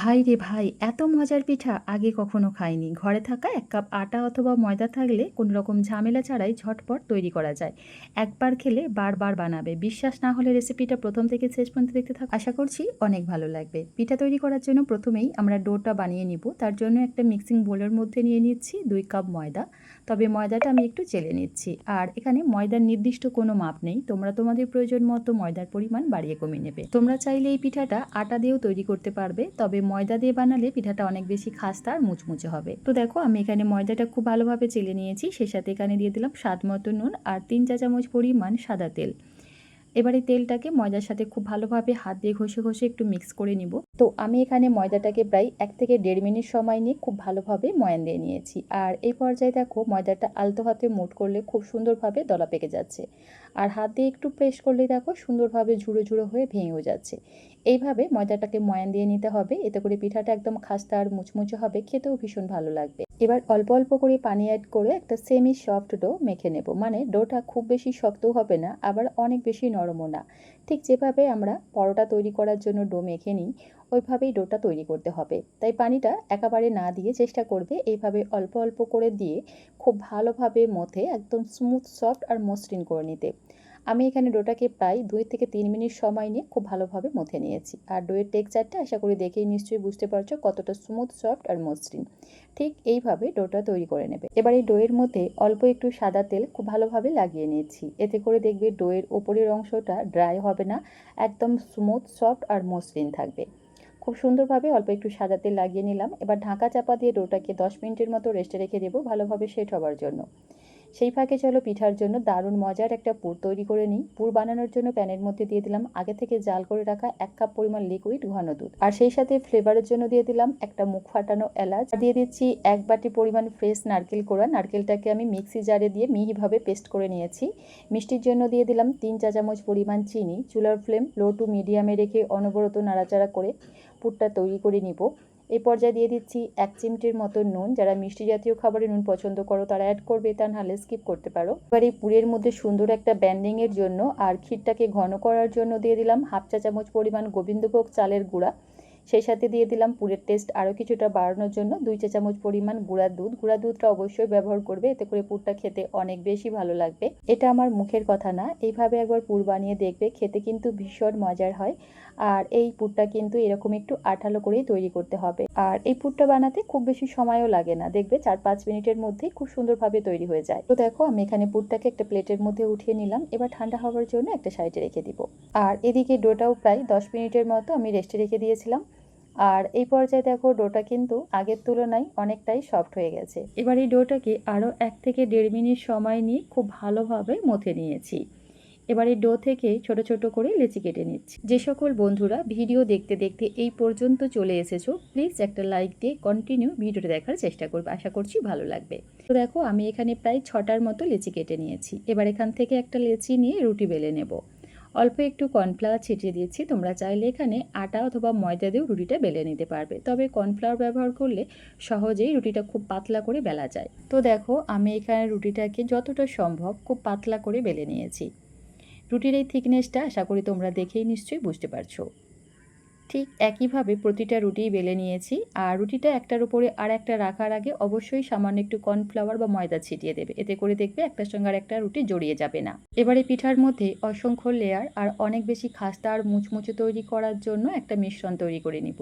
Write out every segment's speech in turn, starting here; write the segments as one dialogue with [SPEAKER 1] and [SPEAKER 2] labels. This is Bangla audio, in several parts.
[SPEAKER 1] ভাই রে ভাই, এত মজার পিঠা আগে কখনো খাইনি। ঘরে থাকা ১ কাপ আটা অথবা ময়দা থাকলে কোনো রকম ঝামেলা ছাড়াই ঝটপট তৈরি করা যায়। একবার খেলে বারবার বানাবে। বিশ্বাস না হলে রেসিপিটা ১ম থেকে শেষ পর্যন্ত দেখতে থাকুন। আশা করছি অনেক ভালো লাগবে। পিঠা তৈরি করার জন্য প্রথমেই আমরা ডোটা বানিয়ে নিব। তার জন্য একটা মিক্সিং বোলের মধ্যে নিয়ে নিচ্ছি ২ কাপ ময়দা। তবে ময়দাটা আমি একটু চেলে নিচ্ছি। আর এখানে ময়দার নির্দিষ্ট কোনো মাপ নেই। তোমরা তোমাদের প্রয়োজন মতো ময়দার পরিমাণ বাড়িয়ে কমিয়ে নেবে। তোমরা চাইলে এই পিঠাটা আটা দিয়েও তৈরি করতে পারবে। তবে ময়দা দিয়ে বানালে পিঠাটা অনেক বেশি খাস্তা আর মুচমুচে হবে। তো দেখো আমি এখানে ময়দাটা খুব ভালোভাবে চেলে নিয়েছি। সেই সাথে এখানে দিয়ে দিলাম স্বাদ মতো নুন আর ৩ চা চামচ পরিমাণ সাদা তেল। এবার এই তেলটাকে ময়দার সাথে খুব ভালোভাবে হাত দিয়ে ঘষে ঘষে একটু মিক্স করে নিব। তো আমি এখানে ময়দাটাকে প্রায় ১ থেকে ১.৫ মিনিট সময় নিয়ে খুব ভালোভাবে ময়ান দিয়ে নিয়েছি। আর এই পর্যায়ে দেখো ময়দাটা আলতো হাতে মুঠ করলে খুব সুন্দরভাবে দলা পেকে যাচ্ছে। আর হাত দিয়ে একটু প্রেস করলেই দেখো সুন্দরভাবে ঝুড়ো ঝুড়ো হয়ে ভেঙেও যাচ্ছে। এইভাবে ময়দাটাকে ময়ান দিয়ে নিতে হবে, এতে করে পিঠাটা একদম খাস্তা আর মুচমুচে হবে, খেতেও ভীষণ ভালো লাগবে। এবার অল্প অল্প করে পানি অ্যাড করে একটা সেমি সফট ডো মেখে নেব। মানে ডোটা খুব বেশি শক্তও হবে না, আবার অনেক বেশি নরমও না। ঠিক যেভাবে আমরা পরোটা তৈরি করার জন্য ডো মেখে নিই, ওইভাবেই ডোটা তৈরি করতে হবে। তাই পানিটা একেবারে না দিয়ে চেষ্টা করবে এইভাবে অল্প অল্প করে দিয়ে খুব ভালোভাবে মথে একদম স্মুথ সফট আর মসৃণ করে নিতে। আমি এখানে ডোটাকে প্রায় ২ থেকে ৩ মিনিট সময় নিয়ে খুব ভালোভাবে মথে নিয়েছি। আর ডোয়ের টেক্সচারটা আশা করি দেখেই নিশ্চয়ই বুঝতে পারছো কতটা স্মুথ সফট আর মসৃণ। ঠিক এইভাবে ডোটা তৈরি করে নেবে। এবার এই ডোয়ের মধ্যে অল্প একটু সাদা তেল খুব ভালোভাবে লাগিয়ে নিয়েছি। এতে করে দেখবে ডোয়ের ওপরের অংশটা ড্রাই হবে না, একদম স্মুথ সফট আর মসৃণ থাকবে। খুব সুন্দরভাবে অল্প একটু সাদা তেল লাগিয়ে নিলাম। এবার ঢাকা চাপা দিয়ে ডোটাকে ১০ মিনিটের মতো রেস্টে রেখে দেবো ভালোভাবে সেট হবার জন্য। সেই ফাঁকে চলো পিঠার জন্য দারুণ মজার একটা পুর তৈরি করে নিই। পুর বানানোর জন্য প্যানের মধ্যে দিয়ে দিলাম আগে থেকে জাল করে রাখা ১ কাপ পরিমাণ লিকুইড ঘন দুধ। আর সেই সাথে ফ্লেভারের জন্য দিয়ে দিলাম একটা মুখ ফাটানো এলাচ। আর দিয়ে দিচ্ছি ১ বাটি পরিমাণ ফ্রেশ নারকেল কোড়া। নারকেলটাকে আমি মিক্সি জারে দিয়ে মিহিভাবে পেস্ট করে নিয়েছি। মিষ্টির জন্য দিয়ে দিলাম ৩ চা চামচ পরিমাণ চিনি। চুলার ফ্লেম লো টু মিডিয়ামে রেখে অনবরত নাড়াচাড়া করে পুরটা তৈরি করে নিব। এই পর্যায়ে দিয়ে দিচ্ছি ১ চিমটির মতো নুন। যারা মিষ্টি জাতীয় খাবারে নুন পছন্দ করো তারা অ্যাড করবে, তা নাহলে স্কিপ করতে পারো। এবার এই পুরের মধ্যে সুন্দর একটা ব্যান্ডিংয়ের জন্য আর ক্ষীরটাকে ঘন করার জন্য দিয়ে দিলাম ১/২ চা চামচ পরিমাণ গোবিন্দভোগ চালের গুঁড়া। সেই সাথে দিয়ে দিলাম পুরের টেস্ট আরও কিছুটা বাড়ানোর জন্য ২ চা চামচ পরিমাণ গুঁড়া দুধ। গুঁড়া দুধটা অবশ্যই ব্যবহার করবে, এতে করে পুরটা খেতে অনেক বেশি ভালো লাগবে। এটা আমার মুখের কথা না, এইভাবে একবার পুর বানিয়ে দেখবে, খেতে কিন্তু ভীষণ মজার হয়। আর এই পুরটা কিন্তু এরকম একটু আঠালো করেই তৈরি করতে হবে। আর এই পুরটা বানাতে খুব বেশি সময়ও লাগে না, দেখবে ৪-৫ মিনিটের মধ্যেই খুব সুন্দরভাবে তৈরি হয়ে যায়। তো দেখো আমি এখানে পুরটাকে একটা প্লেটের মধ্যে উঠিয়ে নিলাম। এবার ঠান্ডা হওয়ার জন্য একটা সাইডে রেখে দিব। আর এদিকে ডোটাও প্রায় ১০ মিনিটের মতো আমি রেস্টে রেখে দিয়েছিলাম। আর এই পর্যায়ে দেখো ডোটা কিন্তু আগের তুলনায় অনেকটাই সফট হয়ে গেছে। এবার এই ডোটাকে আরও ১ থেকে ১.৫ মিনিট সময় নিয়ে খুব ভালোভাবে মথে নিয়েছি। এবার এই ডো থেকে ছোট ছোট করে লেচি কেটে নিচ্ছি। যে সকল বন্ধুরা ভিডিও দেখতে দেখতে এই পর্যন্ত চলে এসেছো, প্লিজ একটা লাইক দিয়ে কন্টিনিউ ভিডিওটা দেখার চেষ্টা করবে, আশা করছি ভালো লাগবে। তো দেখো আমি এখানে প্রায় ৬টার মতো লেচি কেটে নিয়েছি। এবার এখান থেকে একটা লেচি নিয়ে রুটি বেলে নেব। অল্প একটু কর্নফ্লাওয়ার ছিটিয়ে দিয়েছি। তোমরা চাইলে এখানে আটা অথবা ময়দা দিয়েও রুটিটা বেলে নিতে পারবে, তবে কর্নফ্লাওয়ার ব্যবহার করলে সহজেই রুটিটা খুব পাতলা করে বেলা যায়। তো দেখো আমি এখানে রুটিটাকে যতটা সম্ভব খুব পাতলা করে বেলে নিয়েছি। রুটির এই থিকনেসটা আশা করি তোমরা দেখেই নিশ্চয়ই বুঝতে পারছো। ঠিক একইভাবে প্রতিটা রুটি বেলে নিয়েছি। আর রুটিটা একটার উপরে আর একটা রাখার আগে অবশ্যই সামান্য একটু কর্নফ্লাওয়ার বা ময়দা ছিটিয়ে দেবে, এতে করে দেখবে একটার সঙ্গে আর একটা রুটি জড়িয়ে যাবে না। এবারে পিঠার মধ্যে অসংখ্য লেয়ার আর অনেক বেশি খাস্তা আর মুচমুচে তৈরি করার জন্য একটা মিশ্রণ তৈরি করে নিব।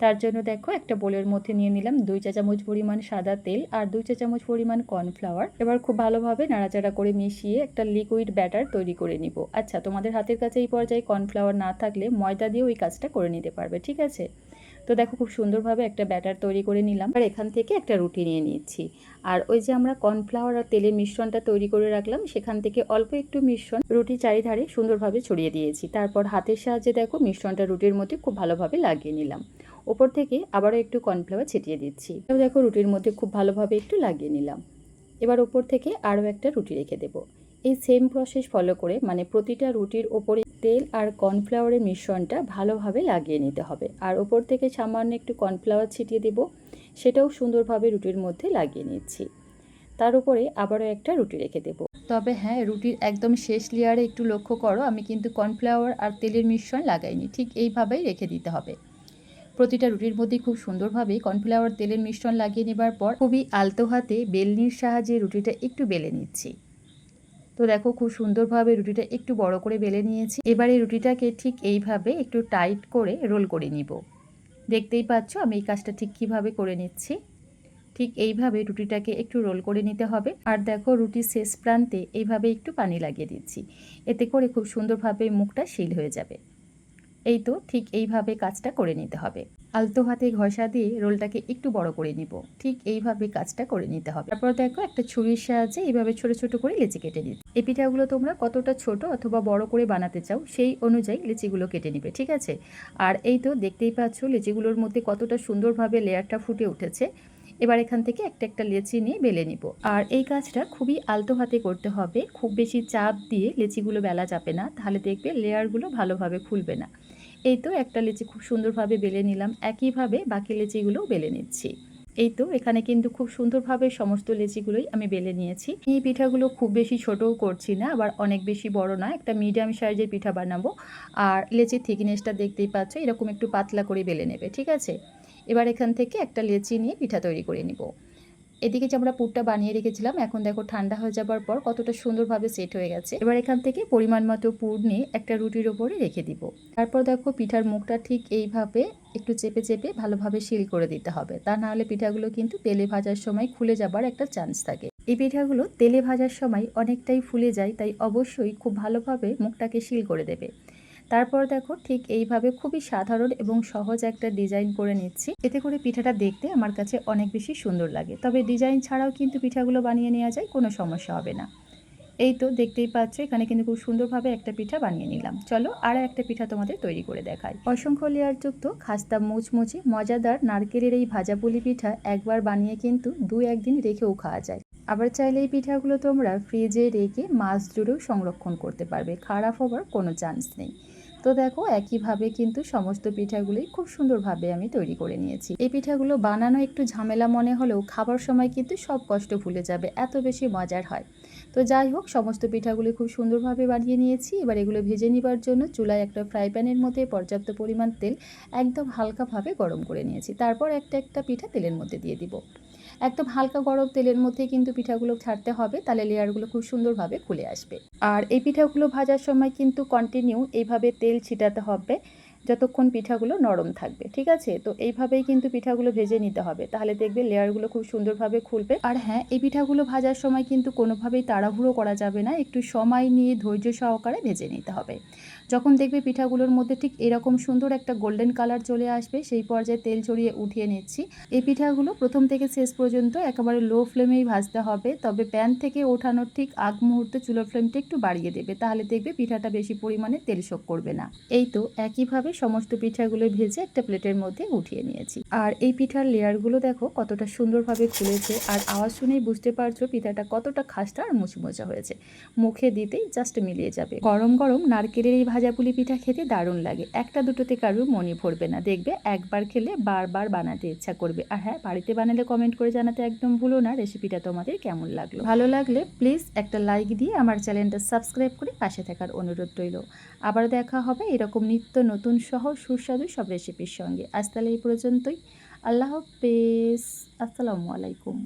[SPEAKER 1] তার জন্য দেখো একটা বোলের মধ্যে নিয়ে নিলাম ২ চা চামচ পরিমাণ সাদা তেল আর ২ চা চামচ পরিমাণ কর্নফ্লাওয়ার। এবার খুব ভালোভাবে নাড়াচাড়া করে মিশিয়ে একটা লিকুইড ব্যাটার তৈরি করে নিব। আচ্ছা, তোমাদের হাতের কাছে এই পর্যায়ে কর্নফ্লাওয়ার না থাকলে ময়দা দিয়েও এই কাজটা করে নিতে পারবে, ঠিক আছে? তো দেখো খুব সুন্দরভাবে একটা ব্যাটার তৈরি করে নিলাম। আর এখান থেকে একটা রুটি নিয়ে নিচ্ছি। আর ওই যে আমরা কর্নফ্লাওয়ার আর তেলের মিশ্রণটা তৈরি করে রাখলাম, সেখান থেকে অল্প একটু মিশ্রণ রুটি চারিধারে সুন্দরভাবে ছড়িয়ে দিয়েছি। তারপর হাতের সাহায্যে দেখো মিশ্রণটা রুটির মধ্যে খুব ভালোভাবে লাগিয়ে নিলাম। ওপর থেকে আবারও একটু কর্নফ্লাওয়ার ছিটিয়ে দিচ্ছি। এবার দেখো রুটির মধ্যে খুব ভালোভাবে একটু লাগিয়ে নিলাম। এবার ওপর থেকে আরও একটা রুটি রেখে দেব। এই সেম প্রসেস ফলো করে মানে প্রতিটা রুটির ওপরে তেল আর কর্নফ্লাওয়ারের মিশ্রণটা ভালোভাবে লাগিয়ে নিতে হবে। আর ওপর থেকে সামান্য একটু কর্নফ্লাওয়ার ছিটিয়ে দেব, সেটাও সুন্দরভাবে রুটির মধ্যে লাগিয়ে নিচ্ছি। তার উপরে আবারও একটা রুটি রেখে দেব। তবে হ্যাঁ, রুটির একদম শেষ লেয়ারে একটু লক্ষ্য করো, আমি কিন্তু কর্নফ্লাওয়ার আর তেলের মিশ্রণ লাগাইনি, ঠিক এইভাবেই রেখে দিতে হবে। প্রতিটা রুটির মধ্যে খুব সুন্দরভাবে কর্নফ্লাওয়ার তেলের মিশ্রণ লাগিয়ে নেবার পর খুবই আলতো হাতে বেলনির সাহায্যে রুটিটা একটু বেলে নিচ্ছি। তো দেখো খুব সুন্দরভাবে রুটিটা একটু বড় করে বেলে নিয়েছি। এবার এই রুটিটাকে ঠিক এইভাবে একটু টাইট করে রোল করে নিব। দেখতেই পাচ্ছ আমি এই কাজটা ঠিক কিভাবে করে নিচ্ছি। ঠিক এইভাবে রুটিটাকে একটু রোল করে নিতে হবে। আর দেখো রুটির শেষ প্রান্তে এইভাবে একটু পানি লাগিয়ে দিচ্ছি, এতে করে খুব সুন্দরভাবে মুখটা সিল হয়ে যাবে। এই তো ঠিক এইভাবে কাজটা করে নিতে হবে। আলতো হাতে ঘষা দিয়ে রোলটাকে একটু বড় করে নিব। ঠিক এইভাবে কাজটা করে নিতে হবে। তারপর দেখো একটা ছুরির সাহায্যে এইভাবে ছোট ছোট করে লেচি কেটে নিচ্ছি। এই পিঠাগুলো তোমরা কতটা ছোট অথবা বড় করে বানাতে চাও সেই অনুযায়ী লেচিগুলো কেটে নিবে, ঠিক আছে। আর এই তো দেখতেই পাচ্ছ লেচিগুলোর মধ্যে কতটা সুন্দরভাবে লেয়ারটা ফুটে উঠেছে। এবার এখান থেকে একটা একটা লেচি নিয়ে বেলে নিব। আর এই কাজটা খুবই আলতো হাতে করতে হবে, খুব বেশি চাপ দিয়ে লেচিগুলো বেলা যাবে না, তাহলে দেখবে লেয়ারগুলো ভালোভাবে খুলবে না। এই তো একটা লেচি খুব সুন্দরভাবে বেলে নিলাম, একইভাবে বাকি লেচিগুলোও বেলে নিচ্ছি। এই তো এখানে কিন্তু খুব সুন্দরভাবে সমস্ত লেচিগুলোই আমি বেলে নিয়েছি। এই পিঠাগুলো খুব বেশি ছোটও করছি না, আবার অনেক বেশি বড় না, একটা মিডিয়াম সাইজের পিঠা বানাবো। আর লেচির থিকনেসটা দেখতেই পাচ্ছ, এরকম একটু পাতলা করে বেলে নেবে, ঠিক আছে। এবার এখান থেকে একটা লেচি নিয়ে পিঠা তৈরি করে নিব। এদিকে যে আমরা পুরটা বানিয়ে রেখেছিলাম, এখন দেখো ঠান্ডা হয়ে যাবার পর কতটা সুন্দরভাবে সেট হয়ে গেছে। এবার এখান থেকে পরিমাণ মতো পুর নিয়ে একটা রুটির ওপরে রেখে দিব। তারপর দেখো পিঠার মুখটা ঠিক এইভাবে একটু চেপে চেপে ভালোভাবে সিল করে দিতে হবে, তা না হলে পিঠাগুলো কিন্তু তেলে ভাজার সময় খুলে যাবার একটা চান্স থাকে। এই পিঠাগুলো তেলে ভাজার সময় অনেকটাই ফুলে যায়, তাই অবশ্যই খুব ভালোভাবে মুখটাকে সিল করে দেবে। তারপর দেখো ঠিক এইভাবে খুবই সাধারণ এবং সহজ একটা ডিজাইন করে নিচ্ছি, এতে করে পিঠাটা দেখতে আমার কাছে অনেক বেশি সুন্দর লাগে। তবে ডিজাইন ছাড়াও কিন্তু পিঠাগুলো বানিয়ে নেওয়া যায়, কোনো সমস্যা হবে না। এই তো দেখতেই পাচ্ছ এখানে কিন্তু খুব সুন্দরভাবে একটা পিঠা বানিয়ে নিলাম। চলো আর একটা পিঠা তোমাদের তৈরি করে দেখাই। অসংখ্য লেয়ারযুক্ত খাস্তা মুচমুচে মজাদার নারকেলের এই ভাজাপুলি পিঠা একবার বানিয়ে কিন্তু 2-1 দিন রেখেও খাওয়া যায়। আবার চাইলে এই পিঠাগুলো তোমরা ফ্রিজে রেখে মাস জুড়েও সংরক্ষণ করতে পারবে, খারাপ হবার কোনো চান্স নেই। তো দেখো একইভাবে কিন্তু সমস্ত পিঠাগুলোই খুব সুন্দরভাবে আমি তৈরি করে নিয়েছি। এই পিঠাগুলো বানানো একটু ঝামেলা মনে হলেও খাবার সময় কিন্তু সব কষ্ট ভুলে যাবে, এত বেশি মজার হয়। তো যাই হোক সমস্ত পিঠাগুলি খুব সুন্দরভাবে বানিয়ে নিয়েছি। এবার এগুলো ভেজে নেবার জন্য চুলায় একটা ফ্রাই প্যানের মধ্যে পর্যাপ্ত পরিমাণ তেল একদম হালকাভাবে গরম করে নিয়েছি। তারপর একটা একটা পিঠা তেলের মধ্যে দিয়ে দিব। একদম হালকা গরম তেলের মধ্যে কিন্তু পিঠাগুলো ছাড়তে হবে, তাহলে লেয়ারগুলো খুব সুন্দরভাবে খুলে আসবে। আর এই পিঠাগুলো ভাজার সময় কিন্তু কন্টিনিউ এইভাবে তেল ছিটাতে হবে যতক্ষণ পিঠাগুলো নরম থাকবে, ঠিক আছে। তো এইভাবেই কিন্তু পিঠাগুলো ভেজে নিতে হবে, তাহলে দেখবে লেয়ারগুলো খুব সুন্দরভাবে খুলবে। আর হ্যাঁ, এই পিঠাগুলো ভাজার সময় কিন্তু কোনোভাবেই তাড়াহুড়ো করা যাবে না, একটু সময় নিয়ে ধৈর্য সহকারে ভেজে নিতে হবে। যখন দেখবে পিঠাগুলোর মধ্যে ঠিক এরকম সুন্দর একটা গোল্ডেন কালার চলে আসবে, সেই পর্যায়ে তেল ছড়িয়ে উঠিয়ে নিচ্ছি। এই পিঠাগুলো প্রথম থেকে শেষ পর্যন্ত একেবারে লো ফ্লেমেই ভাজতে হবে, তবে প্যান থেকে ওঠানোর ঠিক আগ মুহূর্তে চুলোর ফ্লেমটা একটু বাড়িয়ে দেবে, তাহলে দেখবে পিঠাটা বেশি পরিমাণে তেল শোক করবে না। এই তো একইভাবে সমস্ত পিঠাগুলো ভেজে একটা প্লেটের মধ্যে উঠিয়ে নিয়েছি। আর এই পিঠার লেয়ারগুলো দেখো কতটা সুন্দরভাবে খুলেছে, আর আওয়াজ শুনেই বুঝতে পারছো পিঠাটা কতটা খাস্তা আর মুচমুচা হয়েছে। মুখে দিতেই জাস্ট মিলিয়ে যাবে। গরম গরম নারকেলের এই ভাজাপুলি পিঠা খেতে দারুণ লাগে, একটা দুটোতে কারোর মনে ভরবে না, দেখবে একবার খেলে বারবার বানাতে ইচ্ছা করবে। আর হ্যাঁ, বাড়িতে বানালে কমেন্ট করে জানাতে একদম ভুলো না রেসিপিটা তোমাদের কেমন লাগলো। ভালো লাগলে প্লিজ একটা লাইক দিয়ে আমার চ্যানেলটা সাবস্ক্রাইব করে পাশে থাকার অনুরোধ রইল। আবার দেখা হবে এরকম নিত্য নতুন সহজ সুস্বাদু সব রেসিপির সঙ্গে। আজ তাহলে এই পর্যন্তই। আল্লাহ হাফেজ। আসসালামু আলাইকুম।